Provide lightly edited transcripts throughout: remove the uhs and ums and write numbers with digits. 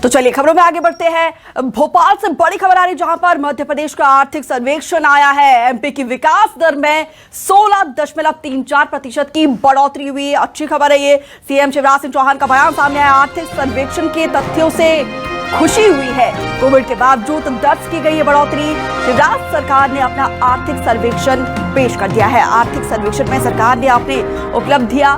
तो चलिए खबरों में आगे बढ़ते हैं। भोपाल से बड़ी खबर आ रही जहां पर मध्य प्रदेश का आर्थिक सर्वेक्षण आया है। एमपी की विकास दर में 16.34% की बढ़ोतरी हुई। अच्छी खबर है ये। सीएम शिवराज सिंह चौहान का बयान सामने आया। आर्थिक सर्वेक्षण के तथ्यों से खुशी हुई है। कोविड के बावजूद दर्ज की गई है बढ़ोतरी। शिवराज सरकार ने अपना आर्थिक सर्वेक्षण पेश कर दिया है। आर्थिक सर्वेक्षण में सरकार ने अपनी उपलब्धियां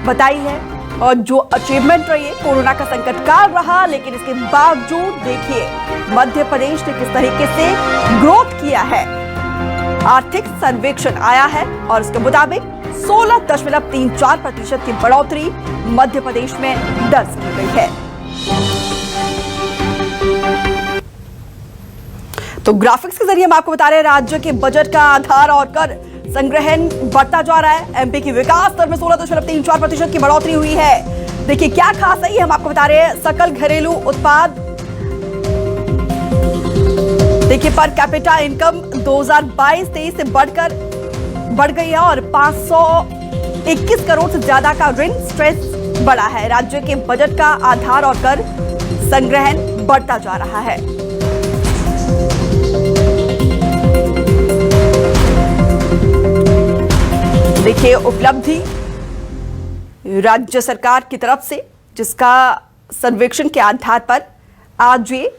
बताई है और जो अचीवमेंट रही है। कोरोना का संकट काल रहा, लेकिन इसके बावजूद देखिए मध्य प्रदेश ने किस तरीके से ग्रोथ किया है। आर्थिक सर्वेक्षण आया है और इसके मुताबिक 16.34% की बढ़ोतरी मध्य प्रदेश में दर्ज की गई है। तो ग्राफिक्स के जरिए हम आपको बता रहे हैं राज्य के बजट का आधार और कर संग्रहण बढ़ता जा रहा है। एमपी की विकास दर में 16.34% की बढ़ोतरी हुई है। देखिए क्या खास है ये हम आपको बता रहे हैं। सकल घरेलू उत्पाद देखिए पर कैपिटा इनकम 2022-23 से बढ़ गई है और 521 करोड़ से ज्यादा का ऋण स्ट्रेस बढ़ा है। राज्य के बजट का आधार और कर संग्रहण बढ़ता जा रहा है। देखिए उपलब्धि राज्य सरकार की तरफ से, जिसका सर्वेक्षण के आधार पर आज ये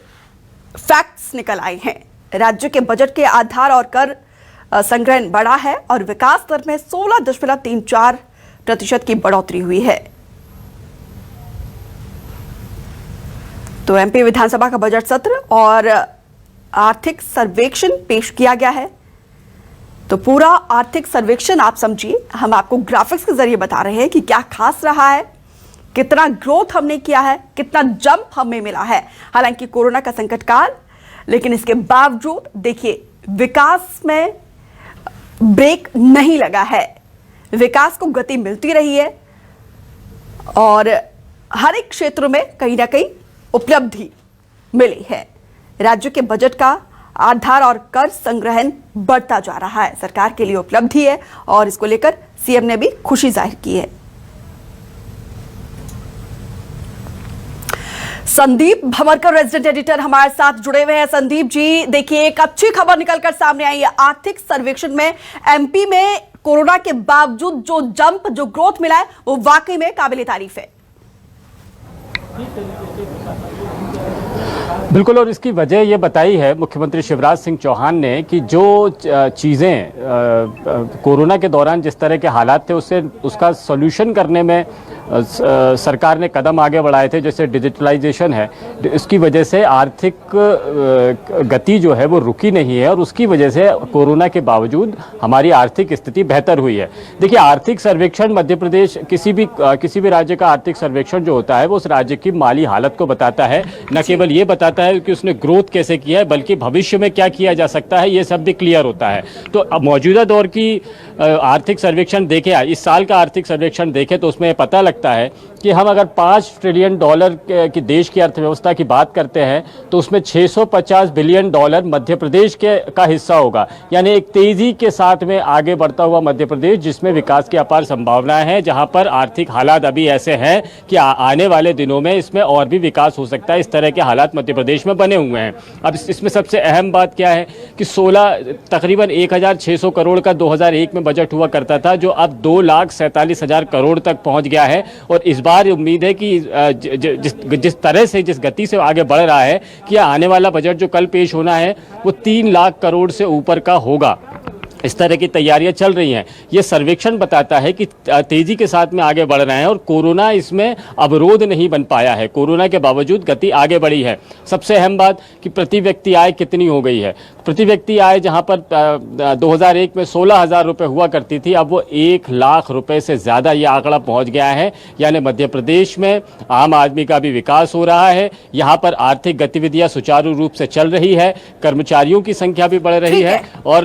फैक्ट्स निकल आए हैं। राज्य के बजट के आधार और कर संग्रहण बढ़ा है और विकास दर में 16.34% की बढ़ोतरी हुई है। तो एमपी विधानसभा का बजट सत्र और आर्थिक सर्वेक्षण पेश किया गया है। तो पूरा आर्थिक सर्वेक्षण आप समझिए, हम आपको ग्राफिक्स के जरिए बता रहे हैं कि क्या खास रहा है, कितना ग्रोथ हमने किया है, कितना जंप हमें मिला है। हालांकि कोरोना का संकट काल, लेकिन इसके बावजूद देखिए विकास में ब्रेक नहीं लगा है। विकास को गति मिलती रही है और हर एक क्षेत्र में कहीं ना कहीं उपलब्धि मिली है। राज्य के बजट का आधार और कर संग्रहण बढ़ता जा रहा है। सरकार के लिए उपलब्धि है और इसको लेकर सीएम ने भी खुशी जाहिर की है। संदीप भमरकर रेजिडेंट एडिटर हमारे साथ जुड़े हुए हैं। संदीप जी, देखिए एक अच्छी खबर निकलकर सामने आई है। आर्थिक सर्वेक्षण में एमपी में कोरोना के बावजूद जो जंप, जो ग्रोथ मिला है वो वाकई में काबिल तारीफ है। बिल्कुल, और इसकी वजह ये बताई है मुख्यमंत्री शिवराज सिंह चौहान ने कि जो चीज़ें कोरोना के दौरान जिस तरह के हालात थे उसका सॉल्यूशन करने में सरकार ने कदम आगे बढ़ाए थे, जैसे डिजिटलाइजेशन है, इसकी वजह से आर्थिक गति जो है वो रुकी नहीं है और उसकी वजह से कोरोना के बावजूद हमारी आर्थिक स्थिति बेहतर हुई है। देखिए आर्थिक सर्वेक्षण मध्य प्रदेश किसी भी राज्य का आर्थिक सर्वेक्षण जो होता है वो उस राज्य की माली हालत को बताता है, न केवल ये बताता है कि उसने ग्रोथ कैसे किया है बल्कि भविष्य में क्या किया जा सकता है, ये सब भी क्लियर होता है। तो अब मौजूदा दौर की आर्थिक सर्वेक्षण देखें, इस साल का आर्थिक सर्वेक्षण देखें तो उसमें पता लगता है कि हम अगर $5 ट्रिलियन की देश की अर्थव्यवस्था की बात करते हैं तो उसमें $650 बिलियन मध्य प्रदेश का हिस्सा होगा। यानी एक तेजी के साथ में आगे बढ़ता हुआ मध्य प्रदेश, जिसमें विकास की अपार संभावनाएं हैं, जहां पर आर्थिक हालात अभी ऐसे हैं कि आने वाले दिनों में इसमें और भी विकास हो सकता है। इस तरह के हालात मध्य प्रदेश में बने हुए हैं। अब इसमें सबसे अहम बात क्या है कि तकरीबन 1600 करोड़ का 2001 में बजट हुआ करता था, जो अब 2,47,000 करोड़ तक पहुंच गया है। और इस बार उम्मीद है कि जिस तरह से, जिस गति से आगे बढ़ रहा है कि आने वाला बजट जो कल पेश होना है वो 3 लाख करोड़ से ऊपर का होगा। इस तरह की तैयारियां चल रही हैं। ये सर्वेक्षण बताता है कि तेजी के साथ में आगे बढ़ रहे हैं और कोरोना इसमें अवरोध नहीं बन पाया है। कोरोना के बावजूद गति आगे बढ़ी है। सबसे अहम बात कि प्रति व्यक्ति आय कितनी हो गई है। प्रति व्यक्ति आय जहां पर 2001 में 16,000 रुपये हुआ करती थी, अब वो 1 लाख रुपए से ज़्यादा ये आंकड़ा पहुंच गया है। यानी मध्य प्रदेश में आम आदमी का भी विकास हो रहा है। यहाँ पर आर्थिक गतिविधियाँ सुचारू रूप से चल रही है, कर्मचारियों की संख्या भी बढ़ रही है और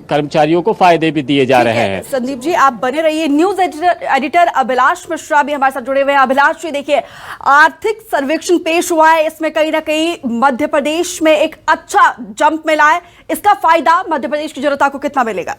कर्मचारियों को फायदे भी दिए जा रहे हैं। संदीप जी आप बने रहिए। न्यूज एडिटर अभिलाष मिश्रा भी हमारे साथ जुड़े हुए हैं। अभिलाष जी, देखिए आर्थिक सर्वेक्षण पेश हुआ है, इसमें कहीं ना कहीं मध्य प्रदेश में एक अच्छा जंप मिला है। इसका फायदा मध्य प्रदेश की जनता को कितना मिलेगा?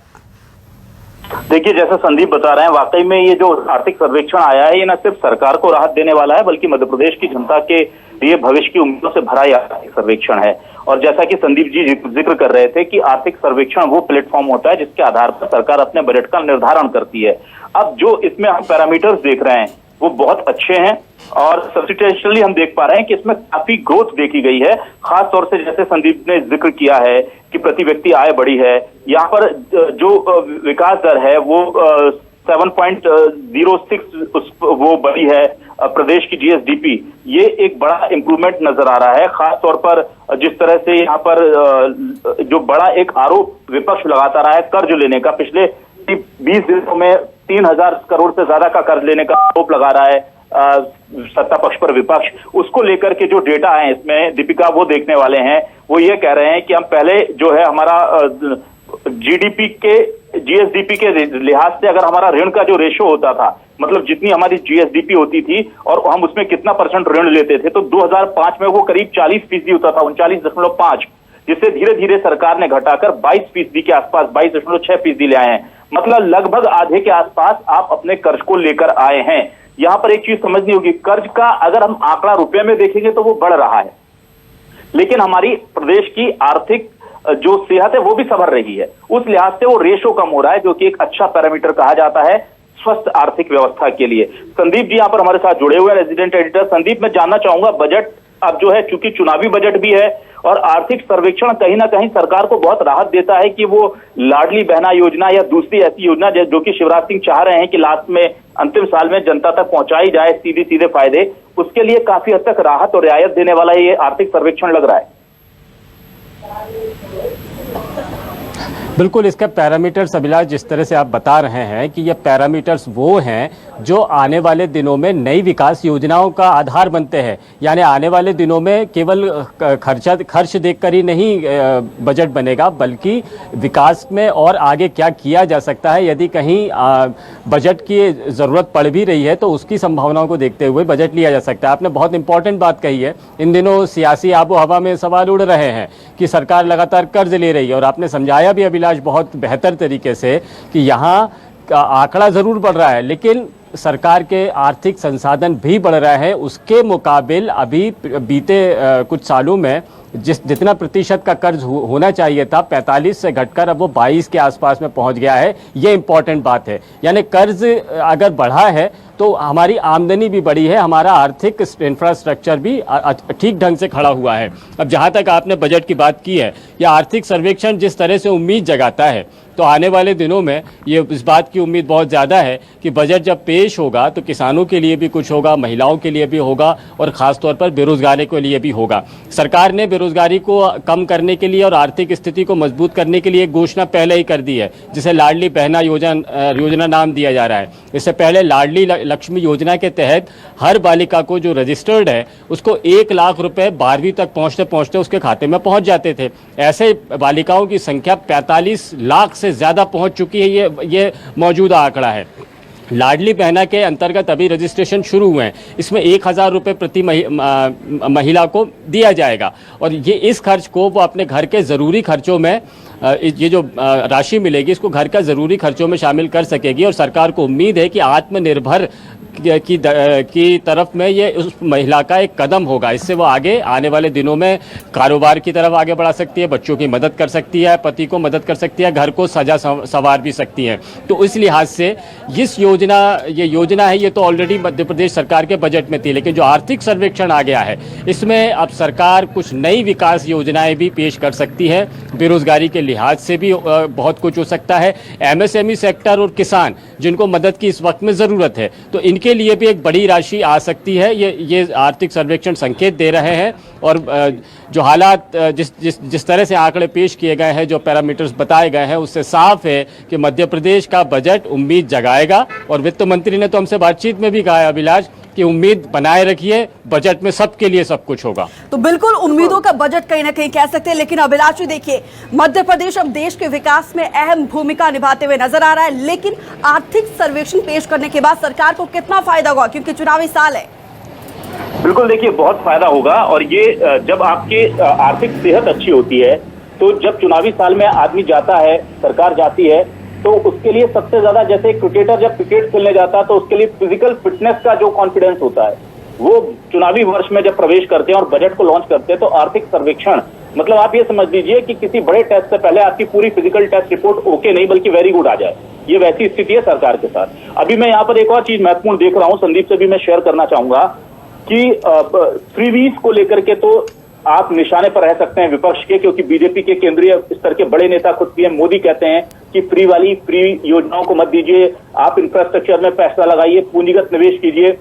देखिए, जैसा संदीप बता रहे हैं, वाकई में ये जो आर्थिक सर्वेक्षण आया है, ये न सिर्फ सरकार को राहत देने वाला है, बल्कि मध्य प्रदेश की जनता के लिए भविष्य की उम्मीदों से भरा यह आर्थिक सर्वेक्षण है। और जैसा कि संदीप जी जिक्र कर रहे थे कि आर्थिक सर्वेक्षण वो प्लेटफॉर्म होता है जिसके आधार पर सरकार अपने बजट का निर्धारण करती है। अब जो इसमें हम पैरामीटर्स देख रहे हैं वो बहुत अच्छे हैं और सब्सटेंशियली हम देख पा रहे हैं कि इसमें काफी ग्रोथ देखी गई है। खास तौर से जैसे संदीप ने जिक्र किया है कि प्रति व्यक्ति आय बढ़ी है, यहाँ पर जो विकास दर है वो 7.06 वो बढ़ी है। प्रदेश की जीएसडीपी, ये एक बड़ा इंप्रूवमेंट नजर आ रहा है। खास तौर पर जिस तरह से यहाँ पर जो बड़ा एक आरोप विपक्ष लगाता रहा है कर्ज लेने का, पिछले 20 दिनों में 3000 करोड़ से ज्यादा का कर्ज लेने का आरोप लगा रहा है सत्ता पक्ष पर विपक्ष, उसको लेकर के जो डेटा है इसमें दीपिका वो देखने वाले हैं। वो ये कह रहे हैं कि हम पहले जो है हमारा जीडीपी के जीएसडीपी के लिहाज से अगर हमारा ऋण का जो रेशो होता था, मतलब जितनी हमारी जीएसडीपी होती थी और हम उसमें कितना % ऋण लेते थे, तो 2005 में वो करीब 40% होता था, 39.5, जिससे धीरे धीरे सरकार ने घटाकर 22% के आसपास 22.6% ले आए हैं। मतलब लगभग आधे के आसपास आप अपने कर्ज को लेकर आए हैं। यहां पर एक चीज समझनी होगी, कर्ज का अगर हम आंकड़ा रुपए में देखेंगे तो वो बढ़ रहा है, लेकिन हमारी प्रदेश की आर्थिक जो सेहत है वो भी संभल रही है। उस लिहाज से वो रेशो कम हो रहा है, जो कि एक अच्छा पैरामीटर कहा जाता है स्वस्थ आर्थिक व्यवस्था के लिए। संदीप जी यहाँ पर हमारे साथ जुड़े हुए हैं, रेजिडेंट एडिटर। संदीप, मैं जानना चाहूंगा, बजट अब जो है चूंकि चुनावी बजट भी है और आर्थिक सर्वेक्षण कहीं ना कहीं सरकार को बहुत राहत देता है कि वो लाडली बहना योजना या दूसरी ऐसी योजना जो कि शिवराज सिंह चाह रहे हैं कि लास्ट में अंतिम साल में जनता तक पहुंचाई जाए सीधे फायदे, उसके लिए काफी हद तक राहत और रियायत देने वाला ये आर्थिक सर्वेक्षण लग रहा है। बिल्कुल, इसका पैरामीटर्स अभिलाष जिस तरह से आप बता रहे हैं कि ये पैरामीटर्स वो हैं जो आने वाले दिनों में नई विकास योजनाओं का आधार बनते हैं। यानी आने वाले दिनों में केवल खर्च देखकर ही नहीं बजट बनेगा, बल्कि विकास में और आगे क्या किया जा सकता है। यदि कहीं बजट की ज़रूरत पड़ भी रही है तो उसकी संभावनाओं को देखते हुए बजट लिया जा सकता है। आपने बहुत इंपॉर्टेंट बात कही है। इन दिनों सियासी आबो हवा में सवाल उड़ रहे हैं कि सरकार लगातार कर्ज ले रही है, और आपने समझाया भी अभिलाष बहुत बेहतर तरीके से कि यहाँ का आंकड़ा जरूर बढ़ रहा है, लेकिन सरकार के आर्थिक संसाधन भी बढ़ रहे हैं। उसके मुकाबिल अभी बीते कुछ सालों में जितना प्रतिशत का कर्ज होना चाहिए था 45 से घटकर अब वो 22 के आसपास में पहुंच गया है। ये इंपॉर्टेंट बात है। यानी कर्ज अगर बढ़ा है तो हमारी आमदनी भी बढ़ी है, हमारा आर्थिक इंफ्रास्ट्रक्चर भी ठीक ढंग से खड़ा हुआ है। अब जहां तक आपने बजट की बात की है, यह आर्थिक सर्वेक्षण जिस तरह से उम्मीद जगाता है, तो आने वाले दिनों में ये इस बात की उम्मीद बहुत ज़्यादा है कि बजट जब पेश होगा तो किसानों के लिए भी कुछ होगा, महिलाओं के लिए भी होगा और ख़ास तौर पर बेरोजगारी के लिए भी होगा। सरकार ने बेरोजगारी को कम करने के लिए और आर्थिक स्थिति को मजबूत करने के लिए एक घोषणा पहले ही कर दी है, जिसे लाडली बहना योजना नाम दिया जा रहा है। इससे पहले लाडली लक्ष्मी योजना के तहत हर बालिका को जो रजिस्टर्ड है उसको 1 लाख रुपए 12वीं तक पहुंचते पहुंचते उसके खाते में पहुंच जाते थे। ऐसे बालिकाओं की संख्या 45 लाख से ज़्यादा पहुंच चुकी है। ये मौजूदा आंकड़ा है। लाडली बहना के अंतर्गत अभी रजिस्ट्रेशन शुरू हुए हैं। इसमें 1000 रुपये प्रति महिला को दिया जाएगा और ये इस खर्च को वो अपने घर के ज़रूरी खर्चों में ये जो राशि मिलेगी इसको घर का ज़रूरी खर्चों में शामिल कर सकेगी। और सरकार को उम्मीद है कि आत्मनिर्भर की तरफ में ये उस महिला का एक कदम होगा। इससे वो आगे आने वाले दिनों में कारोबार की तरफ आगे बढ़ा सकती है, बच्चों की मदद कर सकती है, पति को मदद कर सकती है, घर को सजा संवार भी सकती है। तो इस लिहाज से ये योजना है, ये तो ऑलरेडी मध्य प्रदेश सरकार के बजट में थी, लेकिन जो आर्थिक सर्वेक्षण आ गया है इसमें अब सरकार कुछ नई विकास योजनाएं भी पेश कर सकती है। बेरोजगारी के लिहाज से भी बहुत कुछ हो सकता है। एमएसएमई सेक्टर और किसान जिनको मदद की इस वक्त में ज़रूरत है, तो इनके लिए भी एक बड़ी राशि आ सकती है। ये आर्थिक सर्वेक्षण संकेत दे रहे हैं। और जो हालात जिस तरह से आंकड़े पेश किए गए हैं, जो पैरामीटर्स बताए गए हैं, उससे साफ है कि मध्य प्रदेश का बजट उम्मीद जगाएगा। और वित्त मंत्री ने तो हमसे बातचीत में भी कहा है अभिलाष कि उम्मीद बनाए रखिए, बजट में सबके लिए सब कुछ होगा। तो बिल्कुल उम्मीदों का बजट कहीं ना कहीं कह सकते हैं। लेकिन अभिलाष जी देखिए, मध्य प्रदेश अब देश के विकास में अहम भूमिका निभाते हुए नजर आ रहा है, लेकिन आर्थिक सर्वेक्षण पेश करने के बाद सरकार को कितना फायदा होगा, क्योंकि चुनावी साल है? बिल्कुल, देखिए बहुत फायदा होगा। और ये जब आपकी आर्थिक सेहत अच्छी होती है, तो जब चुनावी साल में आदमी जाता है, सरकार जाती है, तो उसके लिए सबसे ज्यादा, जैसे क्रिकेटर जब क्रिकेट खेलने जाता है तो उसके लिए फिजिकल फिटनेस का जो कॉन्फिडेंस होता है, वो चुनावी वर्ष में जब प्रवेश करते हैं और बजट को लॉन्च करते हैं तो आर्थिक सर्वेक्षण, मतलब आप ये समझ लीजिए कि किसी बड़े टेस्ट से पहले आपकी पूरी फिजिकल टेस्ट रिपोर्ट ओके नहीं बल्कि वेरी गुड आ जाए। ये वैसी स्थिति है सरकार के साथ। अभी मैं यहाँ पर एक और चीज महत्वपूर्ण देख रहा हूँ, संदीप से भी मैं शेयर करना चाहूंगा कि फ्रीवीज को लेकर के तो आप निशाने पर रह सकते हैं विपक्ष के, क्योंकि बीजेपी के केंद्रीय स्तर के बड़े नेता खुद पीएम मोदी कहते हैं कि फ्री योजनाओं को मत दीजिए, आप इंफ्रास्ट्रक्चर में पैसा लगाइए, पूंजीगत निवेश कीजिए।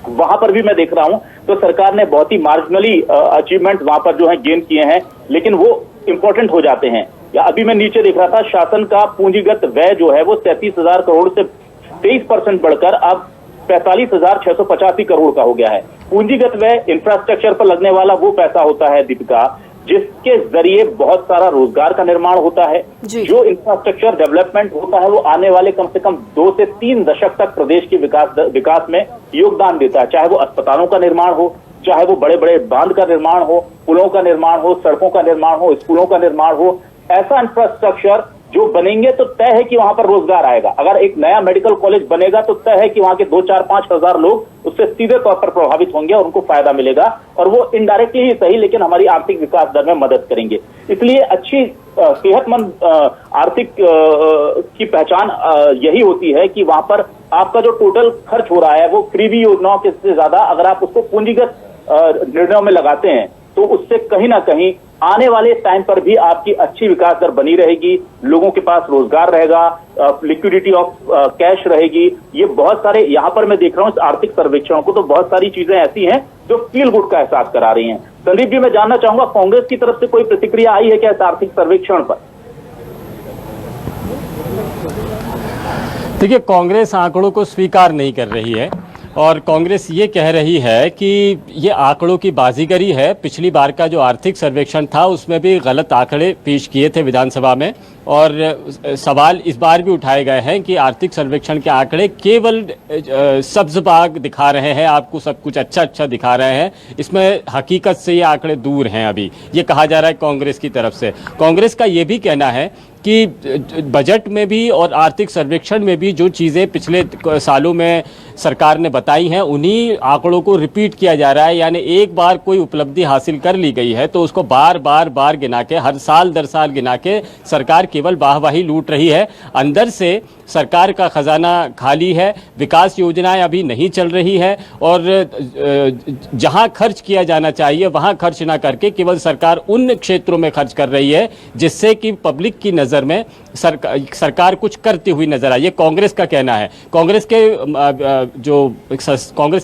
वहां पर भी मैं देख रहा हूं तो सरकार ने बहुत ही मार्जिनली अचीवमेंट वहां पर जो है गेन किए हैं, लेकिन वो इंपॉर्टेंट हो जाते हैं। या अभी मैं नीचे देख रहा था, शासन का पूंजीगत व्यय जो है वो 37,000 करोड़ से 23% बढ़कर अब 45,685 करोड़ का हो गया है। पूंजीगत व्यय इंफ्रास्ट्रक्चर पर लगने वाला वो पैसा होता है दीपिका, जिसके जरिए बहुत सारा रोजगार का निर्माण होता है। जो इंफ्रास्ट्रक्चर डेवलपमेंट होता है वो आने वाले कम से कम 2 से 3 दशक तक प्रदेश के विकास में योगदान देता है, चाहे वो अस्पतालों का निर्माण हो, चाहे वो बड़े बड़े बांध का निर्माण हो, पुलों का निर्माण हो, सड़कों का निर्माण हो, स्कूलों का निर्माण हो। ऐसा इंफ्रास्ट्रक्चर जो बनेंगे तो तय है कि वहां पर रोजगार आएगा। अगर एक नया मेडिकल कॉलेज बनेगा तो तय है कि वहां के 2-4-5 हजार लोग उससे सीधे तौर पर प्रभावित होंगे और उनको फायदा मिलेगा, और वो इनडायरेक्टली ही सही लेकिन हमारी आर्थिक विकास दर में मदद करेंगे। इसलिए अच्छी सेहतमंद आर्थिक की पहचान यही होती है कि वहां पर आपका जो टोटल खर्च हो रहा है वो फ्रीबी योजनाओं के से ज्यादा अगर आप उसको पूंजीगत निर्णयों में लगाते हैं तो उससे कहीं ना कहीं आने वाले टाइम पर भी आपकी अच्छी विकास दर बनी रहेगी, लोगों के पास रोजगार रहेगा, लिक्विडिटी ऑफ कैश रहेगी। ये बहुत सारे यहाँ पर मैं देख रहा हूँ इस आर्थिक सर्वेक्षण को, तो बहुत सारी चीजें ऐसी हैं जो फील गुड का एहसास करा रही हैं। संदीप जी, मैं जानना चाहूंगा कांग्रेस की तरफ से कोई प्रतिक्रिया आई है क्या इस आर्थिक सर्वेक्षण पर? देखिए, कांग्रेस आंकड़ों को स्वीकार नहीं कर रही है और कांग्रेस ये कह रही है कि ये आंकड़ों की बाजीगरी है। पिछली बार का जो आर्थिक सर्वेक्षण था उसमें भी गलत आंकड़े पेश किए थे विधानसभा में, और सवाल इस बार भी उठाए गए हैं कि आर्थिक सर्वेक्षण के आंकड़े केवल सब्ज बाग दिखा रहे हैं, आपको सब कुछ अच्छा अच्छा दिखा रहे हैं, इसमें हकीकत से ये आंकड़े दूर हैं। अभी ये कहा जा रहा है कांग्रेस की तरफ से। कांग्रेस का ये भी कहना है कि बजट में भी और आर्थिक सर्वेक्षण में भी जो चीज़ें पिछले सालों में सरकार ने बताई हैं उन्हीं आंकड़ों को रिपीट किया जा रहा है। यानी एक बार कोई उपलब्धि हासिल कर ली गई है तो उसको बार बार गिना के, हर साल दर साल गिना के सरकार केवल वाहवाही लूट रही है। अंदर से सरकार का खजाना खाली है, विकास योजनाएं अभी नहीं चल रही है, और जहां खर्च किया जाना चाहिए वहां खर्च ना करके केवल सरकार उन क्षेत्रों में खर्च कर रही है जिससे कि पब्लिक की नज़र में सरकार कुछ करती हुई नजर आई। ये कांग्रेस का कहना है। कांग्रेस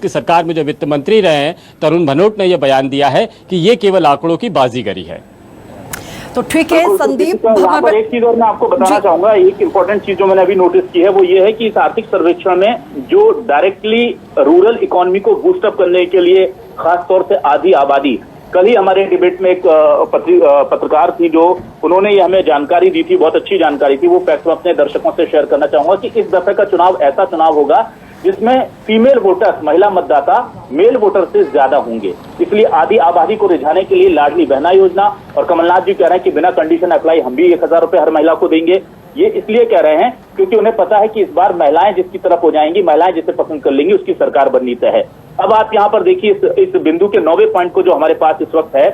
की सरकार में जो वित्त मंत्री रहे हैं तरुण भनोट ने यह बयान दिया है कि ये केवल आंकड़ों की बाजीगरी है। तो ठीक है संदीप, यहाँ पर एक चीज और मैं आपको बताना चाहूंगा, एक इंपॉर्टेंट चीज जो मैंने अभी नोटिस की है वो ये है कि इस आर्थिक सर्वेक्षण में जो डायरेक्टली रूरल इकोनॉमी को बूस्ट अप करने के लिए खासतौर से आधी आबादी, कल ही हमारे डिबेट में एक पत्रकार थी जो उन्होंने ये हमें जानकारी दी थी, बहुत अच्छी जानकारी थी, वो फैक्ट मैं अपने दर्शकों से शेयर करना चाहूंगा कि इस दफे का चुनाव ऐसा चुनाव होगा जिसमें फीमेल वोटर्स, महिला मतदाता मेल वोटर से ज्यादा होंगे। इसलिए आधी आबादी को रिझाने के लिए लाडली बहना योजना, और कमलनाथ जी कह रहे हैं कि बिना कंडीशन अप्लाई हम भी 1,000 रुपए हर महिला को देंगे। ये इसलिए कह रहे हैं क्योंकि उन्हें पता है कि इस बार महिलाएं जिसकी तरफ हो जाएंगी, महिलाएं जिसे पसंद कर लेंगी, उसकी सरकार बननी तय है। अब आप यहाँ पर देखिए इस बिंदु के 9वें पॉइंट को जो हमारे पास इस वक्त है,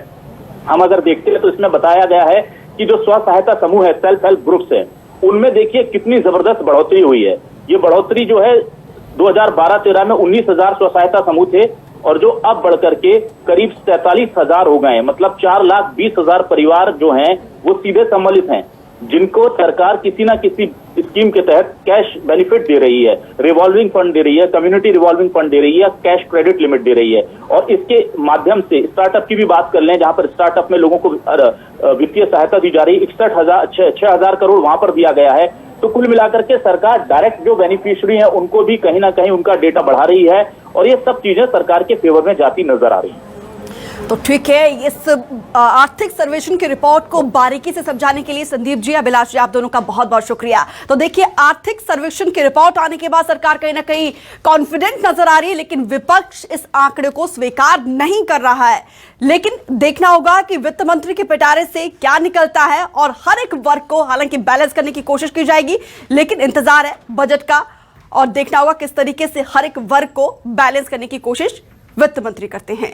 हम अगर देखते हैं तो इसमें बताया गया है कि जो स्व सहायता समूह है, सेल्फ हेल्प ग्रुप्स है, उनमें देखिए कितनी जबरदस्त बढ़ोतरी हुई है। ये बढ़ोतरी जो है 2012-13 में 19,000 स्व सहायता समूह थे और जो अब बढ़कर के करीब 43,000 हो गए हैं। मतलब 4,20,000 परिवार जो हैं वो सीधे सम्मिलित हैं, जिनको सरकार किसी ना किसी स्कीम के तहत कैश बेनिफिट दे रही है, रिवॉल्विंग फंड दे रही है, कम्युनिटी रिवॉल्विंग फंड दे रही है, कैश क्रेडिट लिमिट दे रही है। और इसके माध्यम से स्टार्टअप की भी बात कर लें, जहां पर स्टार्टअप में लोगों को वित्तीय सहायता दी जा रही है, 6,000 करोड़ वहां पर दिया गया है। तो कुल मिलाकर के सरकार डायरेक्ट जो बेनिफिशियरी है उनको भी कहीं ना कहीं उनका डेटा बढ़ा रही है, और ये सब चीजें सरकार के फेवर में जाती नजर आ रही है। तो ठीक है, इस आर्थिक सर्वेक्षण की रिपोर्ट को बारीकी से समझाने के लिए संदीप जी, अभिलाष जी, आप दोनों का बहुत बहुत शुक्रिया। तो देखिए, आर्थिक सर्वेक्षण की रिपोर्ट आने के बाद सरकार कहीं ना कहीं कॉन्फिडेंट नजर आ रही है, लेकिन विपक्ष इस आंकड़े को स्वीकार नहीं कर रहा है। लेकिन देखना होगा कि वित्त मंत्री के पिटारे से क्या निकलता है, और हर एक वर्ग को हालांकि बैलेंस करने की कोशिश की जाएगी, लेकिन इंतजार है बजट का और देखना होगा किस तरीके से हर एक वर्ग को बैलेंस करने की कोशिश वित्त मंत्री करते हैं।